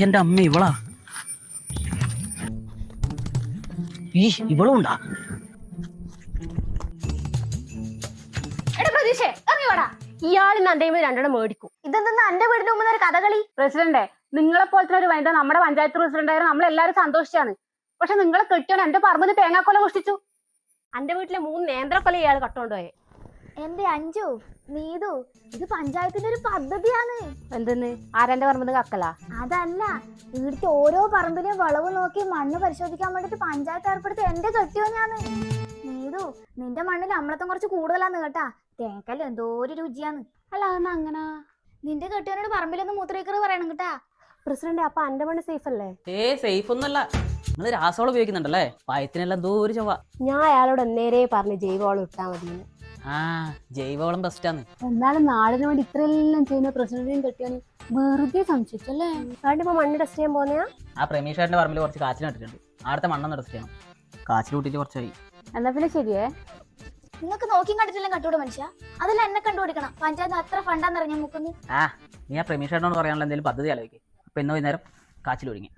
എന്റെ അമ്മ ഇവളാ. ഇവളും ഉണ്ടാ. ഇയാളിന്ന് എന്റെ രണ്ടെണ്ണം മേടിക്കും. ഇതെന്താ എന്റെ വീടിന് മുമ്പ് ഒരു കഥകളി? പ്രസിഡന്റെ, നിങ്ങളെ പോലത്തെ ഒരു വനിത നമ്മുടെ പഞ്ചായത്ത് പ്രസിഡന്റ് ആയിരുന്നു. നമ്മളെല്ലാരും സന്തോഷിച്ചാണ്. പക്ഷെ നിങ്ങളെ കെട്ടിയോൻ എന്റെ പറമ്പിന് തേങ്ങാക്കൊല മോഷ്ടിച്ചു. എന്റെ വീട്ടിലെ 3 നേന്ത്രക്കൊല ഇയാൾ കട്ടോണ്ടുപോയെ. എന്റെ അഞ്ചു നീതു, ഇത് പഞ്ചായത്തിന്റെ ഒരു പദ്ധതിയാണ്. എന്തെന്ന്? ആരെന്റെ പറമ്പിന് കക്കല? അതല്ല, ഇവിടുത്തെ ഓരോ പറമ്പിനെയും വളവ് നോക്കി മണ്ണ് പരിശോധിക്കാൻ വേണ്ടിട്ട് പഞ്ചായത്ത് ഏർപ്പെടുത്തി എന്റെ കെട്ടിയോനാണ്. നീതു, നിന്റെ മണ്ണിൽ അമ്ലത്വം കുറച്ച് കൂടുതലാന്ന് കേട്ടാ. തേങ്ങക്കല്ല എന്തോ ഒരു രുചിയാന്ന്. അല്ല അതെന്നാ അങ്ങനെ? നിന്റെ കെട്ടിയോനോട് പറമ്പിലൊന്ന് മൂത്രേക്കറ് പറയണം കേട്ടാ. പ്രസിഡന്റ്, അപ്പൊ എന്റെ മണ്ണ് സേഫ് അല്ലേ? സേഫ് ഒന്നുമല്ല. നിങ്ങൾ രാസവളം ഉപയോഗിക്കുന്നുണ്ടല്ലേ? പായത്തിനെല്ലാം എന്തോ ഒരു ചൊവ്വ. ഞാൻ അയാളോട് എന്നേരെ പറഞ്ഞ് ജൈവവളം ഇട്ടാ മതി. ജൈവവളം ബെസ്റ്റാന്ന്. എന്നാലും നാടിന് വേണ്ടി ഇത്രയെല്ലാം ചെയ്യുന്ന പ്രസിഡന്റിനും കെട്ടിയാന് വെറുതെ സംശയിച്ചല്ലേ? വേണ്ടിപ്പോ മണ്ണ് ടെസ്റ്റ് ചെയ്യാൻ പോന്നെയാ? ആ പ്രമീഷേട്ടന്റെ പറമ്പിൽ കുറച്ച് കാച്ചിൽ നട്ടിട്ടുണ്ട്. അടുത്ത മണ്ണൊന്ന് ടെസ്റ്റ് ചെയ്യണം. കാച്ചിൽ കൂട്ടിട്ട് കുറച്ചായി. എന്നാ പിന്നെ ശരിയേ. നിങ്ങൾക്ക് നോക്കി കണ്ടിട്ടില്ല കട്ടോട് മനുഷ്യ. അതെല്ലാം എന്നെ കണ്ടുപിടിക്കണം. പഞ്ചായത്ത് അത്ര ഫണ്ടാന്ന് അറിഞ്ഞ മുക്കുന്നു. നീ ആ പ്രമീഷേട്ടനോട് പറയാനുള്ള എന്തെങ്കിലും പദ്ധതി ആലോചിക്കും. അപ്പൊ ഇന്ന് വൈകുന്നേരം കാച്ചിൽ ഒരുങ്ങി.